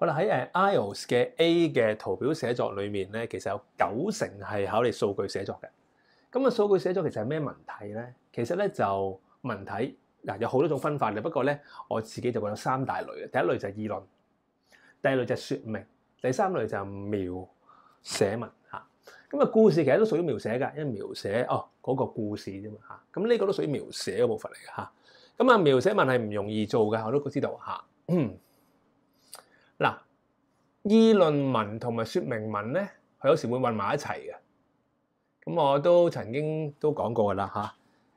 好啦，喺IELTS 嘅 A 嘅圖表寫作裏面咧，其實有90%係考你數據寫作嘅。咁啊，數據寫作其實係咩文體咧？其實咧就文體嗱有好多種分法嘅，不過咧我自己就覺得有3大類嘅。第一類就係議論，第二類就係説明，第三類就係描寫文嚇。咁啊，故事其實都屬於描寫㗎，因為描寫嗰個故事啫嘛嚇。咁呢個都屬於描寫嘅部分嚟嘅嚇。咁啊，描寫文係唔容易做嘅，我都知道嚇。嗱，議論文同埋説明文咧，佢有時會混埋一齊嘅。咁我都曾經都講過㗎啦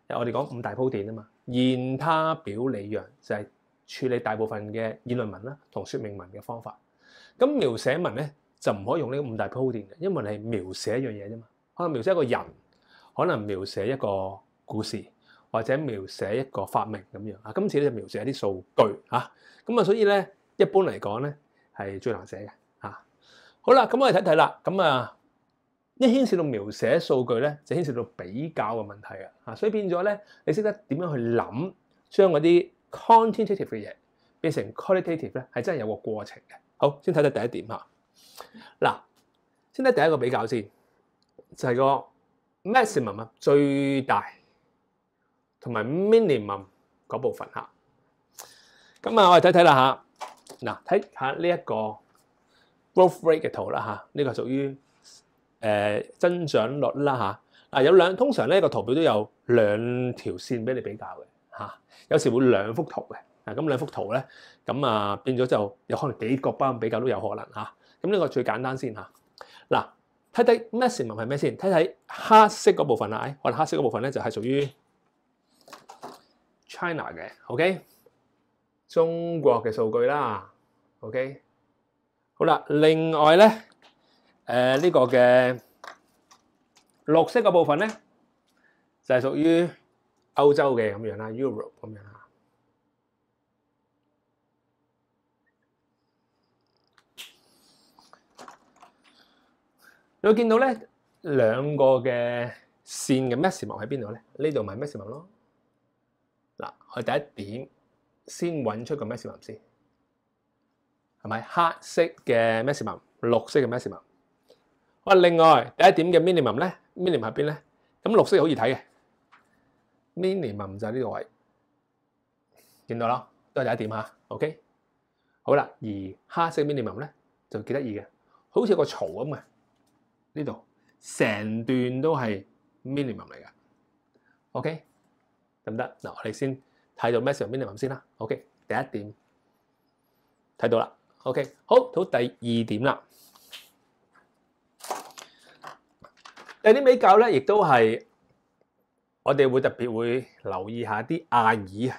嚇。我哋講5大鋪墊啊嘛，言他表里讓就係處理大部分嘅議論文啦同説明文嘅方法。咁描寫文咧就唔可以用呢個5大鋪墊嘅，因為你係描寫一樣嘢啫嘛。可能描寫一個人，可能描寫一個故事，或者描寫一個發明咁樣啊。今次咧就描寫一啲數據嚇。咁啊，所以咧一般嚟講咧係最難寫嘅嚇。好啦，咁我哋睇睇啦。咁啊，一牽涉到描寫數據咧，就牽涉到比較嘅問題啊。所以變咗咧，你識得點樣去諗，將嗰啲 quantitative 嘅嘢變成 qualitative 咧，係真係有個過程嘅。好，先睇睇第一點嚇。嗱，先睇第一個比較先，就係個 maximum 啊，最大同埋 minimum 嗰部分嚇。咁啊，我哋睇睇啦嚇。嗱，睇下呢一個 growth rate 嘅圖啦嚇，呢個屬於增長率啦嚇。有通常呢個圖表都有2條線俾你比較嘅嚇，有時會2幅圖嘅。咁2幅圖咧，咁啊變咗就有可能幾個班比較都有可能嚇。咁呢個最簡單先嚇。嗱，睇睇 maximum 係咩先？睇睇黑色嗰部分啦。可能黑色嗰部分咧就係屬於 China 嘅 ，OK？ 中國嘅數據啦 ，OK？ 好啦，另外咧，呢個嘅綠色嘅部分咧就係屬於歐洲嘅咁樣啦 ，Europe 咁樣啦。你會見到咧2個嘅線嘅 maximum 喺邊度咧？呢度咪 maximum 咯。嗱，我哋第一點先揾出個 maximum 先，係咪黑色嘅 maximum， 綠色嘅 maximum？ 好，另外第一點嘅 minimum 咧 ，minimum 喺邊咧？咁綠色好易睇嘅 ，minimum 就係呢個位，見到啦，都係第一點嚇。OK， 好啦，而黑色 minimum 咧就幾得意嘅，好似個槽咁嘅。呢度成段都係 minimum 嚟嘅 ，OK 得唔得？嗱，我哋先睇到 maximum minimum 先啦。OK， 第一點睇到啦。OK， 好，到第二點啦。第二點比較咧，亦都係我哋會特別會留意下啲亞耳啊。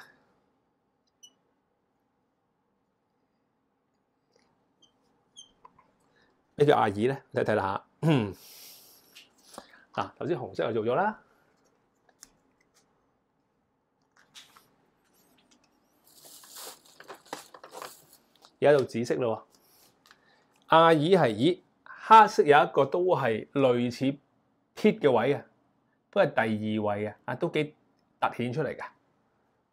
咩叫亞耳咧？睇睇啦嚇。頭先紅色就做咗啦，而家到紫色咯。亞耳係以黑色有一個都係類似 pit 嘅位嘅，都係第2位嘅，都幾突顯出嚟嘅。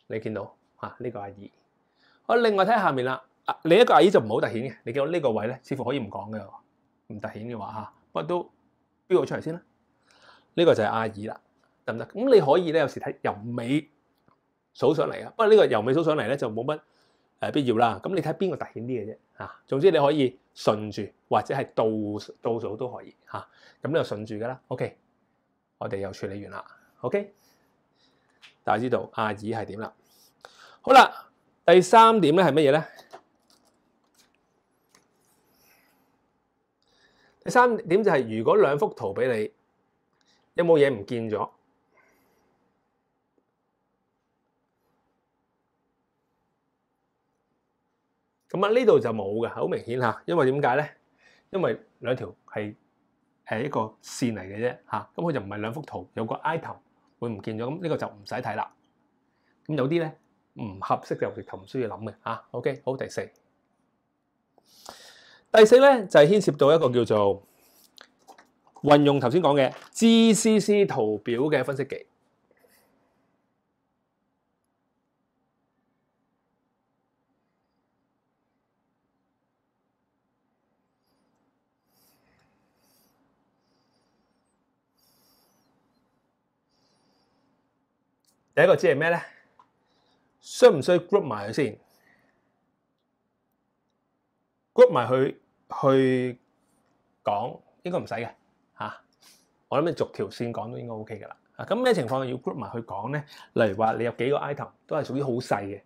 你見到呢個亞耳。我另外睇下面啦，另一個亞耳就唔好突顯嘅。你見到呢個位咧，似乎可以唔講嘅，唔突顯嘅話嚇，不過都標咗出嚟先啦。呢個就係亞耳啦，得唔得？咁你可以咧，有時睇由尾數上嚟啊。不過呢個由尾數上嚟咧就冇乜必要啦。咁你睇邊個突顯啲嘅啫嚇。總之你可以順住或者係倒數都可以嚇。咁呢個順住噶啦。OK， 我哋又處理完啦。OK， 大家知道亞耳係點啦。好啦，第3點咧係乜嘢咧？第3點就係如果2幅圖俾你。有冇嘢唔見咗？咁呢度就冇嘅，好明顯嚇。因為點解咧？因為2條係一個線嚟嘅啫嚇。咁佢就唔係2幅圖，有個 item 會唔見咗。咁呢個就唔使睇啦。咁有啲咧唔合適就直頭唔需要諗嘅嚇。OK， 好，第4咧就係牽涉到一個叫做運用頭先講嘅 GCC 圖表嘅分析技。第一個知係咩咧？需唔需要 group 埋佢先 ？group 埋去講應該唔使嘅嚇。我諗你逐條線講都應該 OK 㗎啦。咁咩情況要 group 埋去講咧？例如話你有幾個 item 都係屬於好細嘅，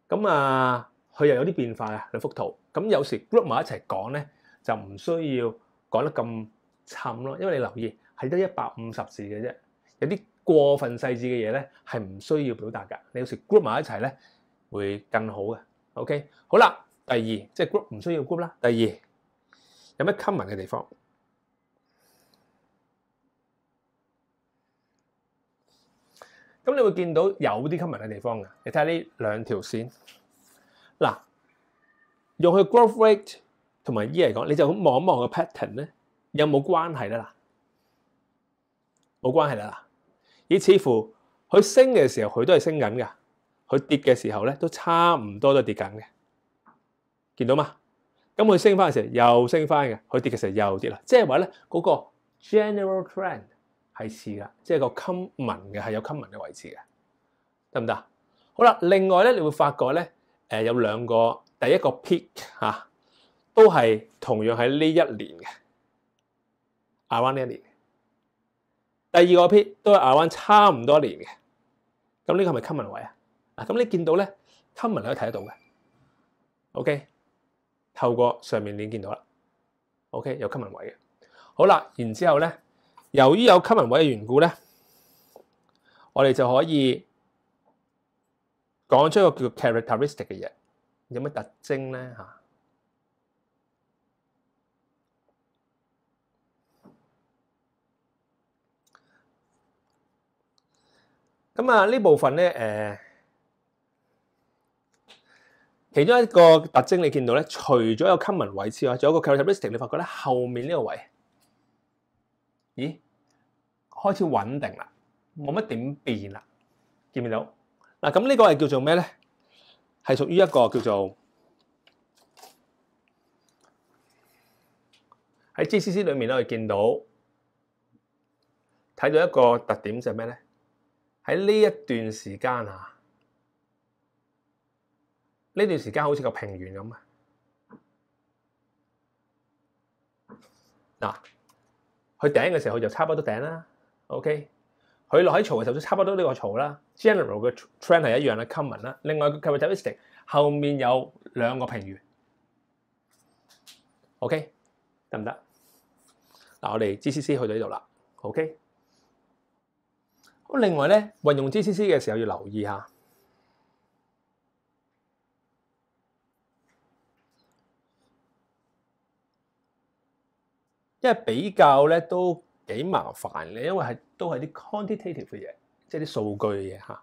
咁佢又有啲變化啊兩幅圖。咁有時 group 埋一齊講咧，就唔需要講得咁沉咯，因為你留意係得150字嘅啫，有啲過分細緻嘅嘢咧係唔需要表達㗎。你有時 group 埋一齊咧會更好嘅。OK， 好啦，第二即係 group 唔需要 group 啦。第二有咩 common 嘅地方？咁你會見到有啲 common 嘅地方嘅。你睇下呢兩條線，嗱，用佢 growth rate 同埋 year 嚟講，你就咁望一望個 pattern 咧，有冇關係咧？嗱，冇關係啦。咦，似乎佢升嘅時候佢都係升緊㗎，佢跌嘅時候咧都差唔多都係跌緊嘅，見到嘛？咁佢升翻嘅時候又升翻嘅，佢跌嘅時候又跌啦，即係話咧嗰個 general trend 係似㗎，即係個 common 嘅係有 common 嘅位置嘅，得唔得？好啦，另外咧你會發覺咧有兩個，第一個 peak 嚇都係同樣喺呢一年嘅 around 呢一年，第二個 peak 都係 around 差唔多年嘅，咁呢個係咪 common 位啊？咁你見到咧 common 你可以睇得到嘅 ，OK， 透過上面你見到啦 ，OK 有 common 位嘅，好啦，然之後咧。由於有 common 位嘅緣故咧，我哋就可以講出一個叫 characteristic 嘅嘢，有咩特徵咧嚇？咁呢部分咧其中一個特徵你見到咧，除咗有 common 位之外，仲有一個 characteristic，你發覺咧後面呢個位。咦，開始穩定啦，冇乜點變啦，見唔見到？嗱，咁呢個係叫做咩咧？係屬於一個叫做喺 GCC 裏面咧，我哋見到睇到一個特點就係咩咧？喺呢一段時間啊，呢段時間好似個平原咁啊，嗱。佢頂嘅時候，佢就差不多頂啦。OK，佢落喺槽嘅時候，都差不多呢個槽啦。General 嘅 trend 係一樣啦 ，common 啦。另外個 characteristic 後面有兩個平原。OK， 得唔得？嗱，我哋 GCC 去到呢度啦。OK， 咁另外咧，運用 GCC 嘅時候要留意下，因為比較咧都幾麻煩嘅，因為都係啲 quantitative 嘅嘢，即係啲數據嘅嘢嚇。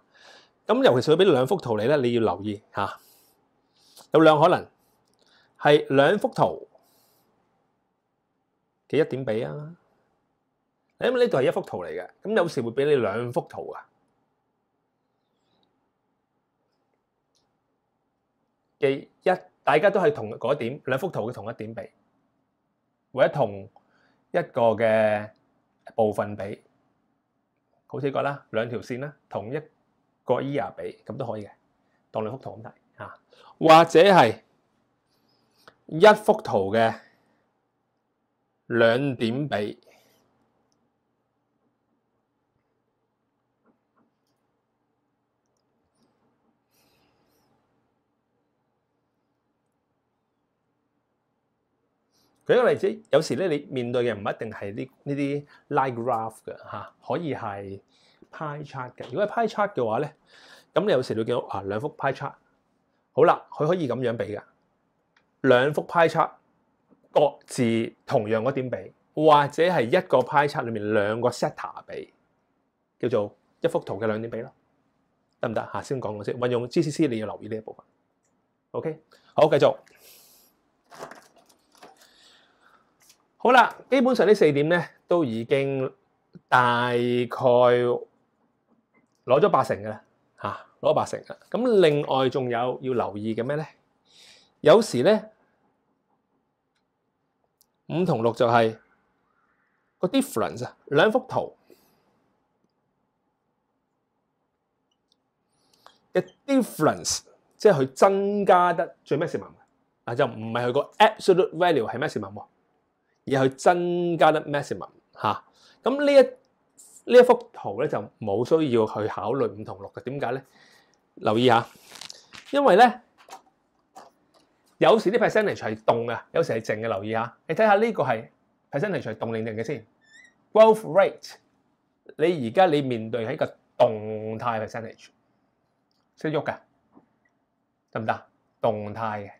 咁尤其是佢俾兩幅圖你咧，你要留意嚇，有兩可能係兩幅圖嘅一點比啊。因為呢度係一幅圖嚟嘅，咁有時會俾你兩幅圖啊嘅大家都係同嗰點兩幅圖嘅同一點比，或者同一個嘅部分比，好似個啦，兩條線啦，同一個 year 比，咁都可以嘅，當兩幅圖咁睇嚇，或者係一幅圖嘅兩點比。舉個例子，有時咧你面對嘅唔一定係呢啲 line graph 嘅嚇，可以係 pie chart 嘅。如果係 pie chart 嘅話咧，咁你有時你會見到兩幅 pie chart， 好啦，佢可以咁樣比㗎，兩幅 pie chart 各自同樣嗰點比，或者係一個 pie chart 裏面兩個 setter 比，叫做一幅圖嘅兩點比咯，得唔得？先講先，運用 GCC 你要留意呢一部分。OK， 好，繼續。好啦，基本上呢4點咧都已經大概攞咗80%嘅啦，攞80%嘅。咁另外仲有要留意嘅咩咧？有時咧5同6就係個 difference 啊，兩幅圖嘅 difference， 即係佢增加得最 maximum 啊，就唔係佢個 absolute value 係 maximum 喎，而係佢增加得 maximum 嚇。咁呢一幅圖咧就冇需要去考慮5同6嘅，點解咧？留意下，因為咧有時啲 percentage 係動嘅，有時係靜嘅。留意下，你睇下呢個係 percentage 係動定靜嘅先。Growth rate， 你而家你面對係一個動態 percentage， 識喐㗎，得唔得？動態嘅，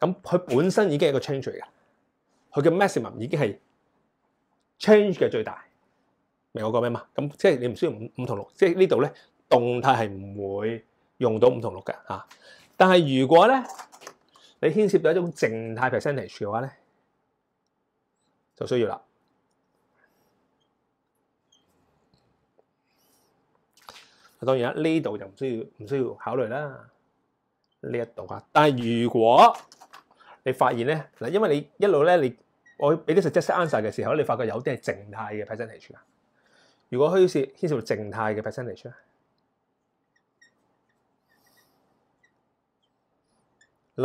咁佢本身已經係一個 change 嚟嘅，佢嘅 maximum 已經係 change 嘅最大。明我講咩嘛？咁即係你唔需要5同6，即係呢度咧動態係唔會用到5同6嘅嚇。但係如果咧你牽涉到一種靜態 percentage 嘅話咧，就需要啦。當然啦，呢度就唔需要考慮啦。呢一度啊，但係如果你發現咧嗱，因為你一路咧我俾啲 suggested answer 嘅時候，你發覺有啲係靜態嘅 percentage 啊。如果牽涉到靜態嘅 percentage 咧，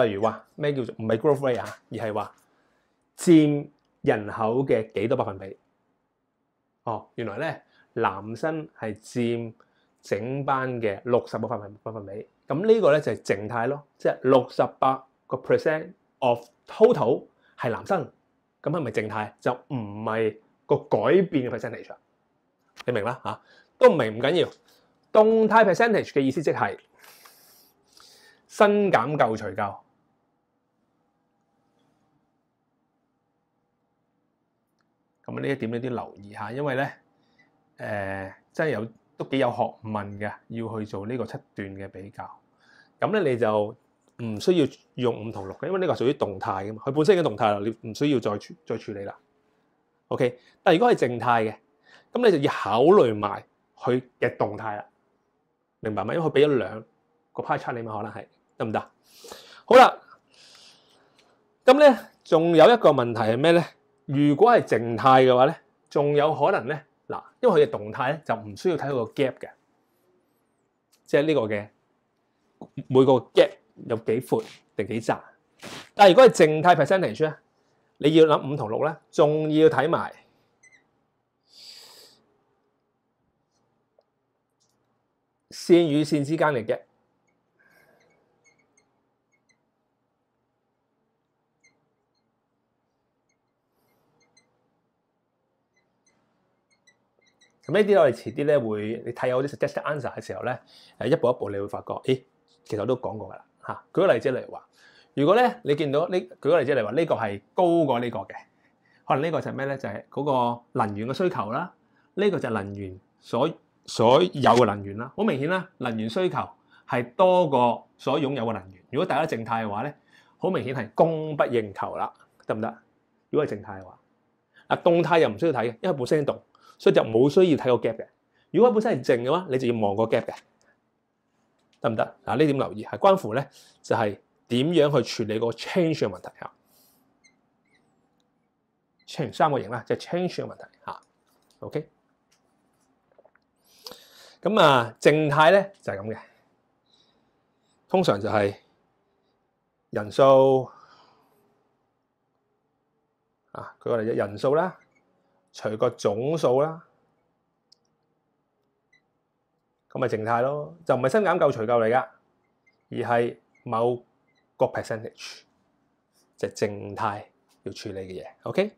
例如話咩叫做唔係 growth rate 啊，而係話佔人口嘅幾多百分比？哦，原來咧男生係佔整班嘅60個百分比，咁呢個咧就係靜態咯，即係68% of total 係男生，咁係咪靜態？就唔係個改變嘅 percentage。你明啦嚇，都唔明唔緊要。動態 percentage 嘅意思即係新減舊除舊。咁呢一點你都留意下，因為咧真係都幾有學問嘅，要去做呢個7段嘅比較。咁咧你就唔需要用5同6嘅，因為呢個係屬於動態嘅嘛，佢本身已經動態啦，你唔需要再處理啦。OK， 但係如果係靜態嘅，咁你就要考慮埋佢嘅動態啦，明白嗎？因為佢俾咗2個 pie chart 你嘛，可能係得唔得？好啦，咁咧仲有一個問題係咩咧？如果係靜態嘅話咧，仲有可能咧嗱，因為佢嘅動態咧就唔需要睇到個 gap 嘅，即係呢個嘅每個 gap 有幾闊定幾窄。但係如果係靜態 percentage 咧，你要諗5同6咧，仲要睇埋線與線之間嘅 gap。咁呢啲我哋遲啲咧會，你睇有啲 suggested answer 嘅時候咧，一步一步你會發覺，咦，其實我都講過㗎啦嚇。舉個例子嚟話，如果咧你見到呢，舉個例子嚟話，呢個係高過呢個嘅，可能呢個就係咩咧？就係嗰個能源嘅需求啦。呢個就係能源所有嘅能源啦。好明顯啦，能源需求係多過所擁有嘅能源。如果大家靜態嘅話咧，好明顯係供不應求啦，得唔得？如果係靜態嘅話，嗱動態又唔需要睇嘅，因為本身動。所以就冇需要睇個 gap 嘅。如果本身係靜嘅話，你就要望個 gap 嘅，得唔得？嗱，呢點留意係關乎咧，就係點樣去處理個 change 嘅問題嚇。change 3個型啦，就係 change 嘅問題嚇。OK， 咁啊，靜態咧就係咁嘅，通常就係人數啊，舉個例子，人數啦。除個總數啦，咁咪靜態咯，就唔係新減舊除舊嚟噶，而係某個 percentage， 就係靜態要處理嘅嘢。OK，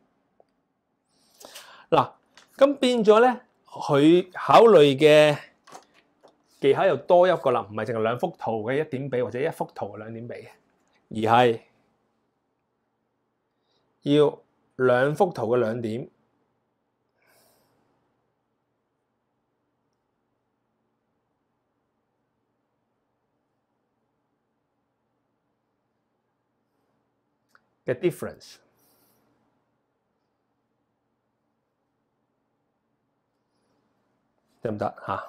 嗱，咁變咗咧，佢考慮嘅技巧又多一個啦，唔係淨係2幅圖嘅1點比或者1幅圖嘅2點比，而係要2幅圖嘅2點。嘅 difference 得唔得嚇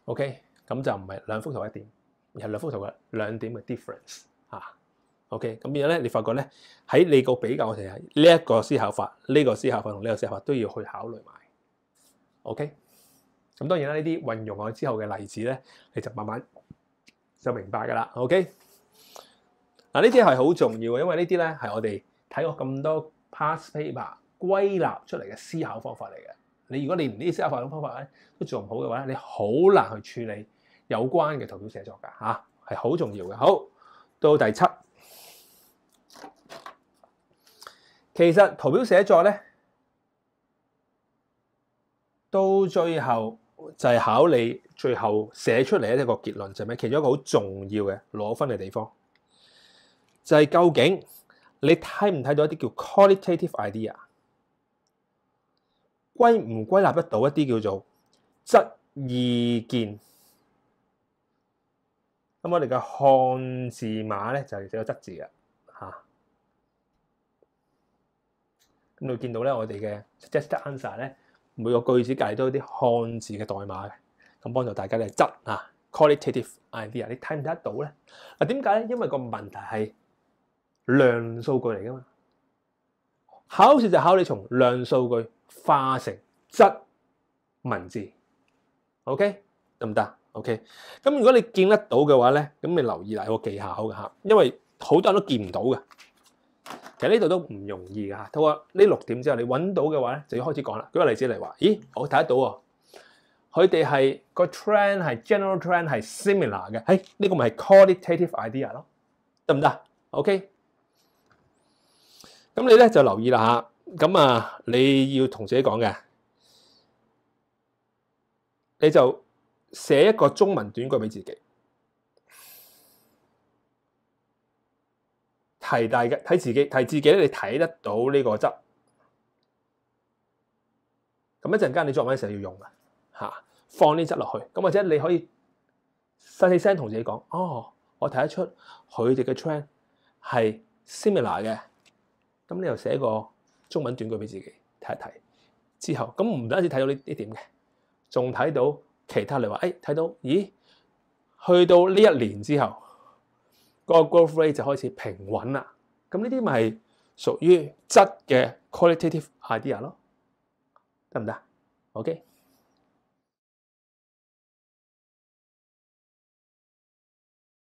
？OK， 咁就唔係2幅圖1點，而係2幅圖嘅2點嘅 difference 嚇。OK， 咁變咗咧，你發覺咧喺你個比較嘅時候，呢一個思考法、呢個思考法同呢個思考法都要去考慮埋。OK。咁當然啦，呢啲運用我之後嘅例子咧，你就慢慢就明白㗎啦。OK， 嗱呢啲係好重要嘅，因為呢啲咧係我哋睇過咁多 past paper 歸納出嚟嘅思考方法嚟嘅。你如果你連呢啲思考方法咧都做唔好嘅話咧，你好難去處理有關嘅圖表寫作㗎嚇，係好重要嘅。好，到第七，其實圖表寫作咧，到最後就係考你最後寫出嚟一個結論，就係咩？其中一個好重要嘅攞分嘅地方，就係究竟你睇唔睇到一啲叫 qualitative idea， 歸唔歸納得到一啲叫做質意見？咁我哋嘅漢字碼咧就係寫個質字嘅嚇。咁你會見到咧，我哋嘅 suggested answer 咧，每個句子隔離都有啲漢字嘅代碼嘅，咁幫助大家咧質啊 qualitative idea， 你睇唔睇得到咧？嗱點解咧？因為個問題係量數據嚟噶嘛，考試就考你從量數據化成質文字 ，OK 得唔得 ？OK， 咁如果你見得到嘅話咧，咁你留意啦，有個技巧嘅嚇，因為好多人都見唔到嘅。其實呢度都唔容易㗎嚇。透過呢6點之後，你揾到嘅話咧，就要開始講啦。舉個例子嚟話，咦，我睇得到喎，佢哋係個 trend 係 general trend 係 similar 嘅，呢個咪係 qualitative idea 咯，得唔得 ？OK， 咁你咧就留意啦嚇。咁啊，你要同自己講嘅，你就寫一個中文短句俾自己。提自己咧，你睇得到呢個質，咁一陣間你作文嘅時候要用嘅嚇，放啲質落去，咁或者你可以細聲同自己講，哦，我睇得出佢哋嘅 trend 係 similar 嘅，咁你又寫個中文短句俾自己睇一睇，之後咁唔單止睇到呢點嘅，仲睇到其他你話，睇到，咦，去到呢1年之後。個 growth rate 就開始平穩啦，咁呢啲咪係屬於質嘅 qualitative idea 咯，得唔得 ？OK。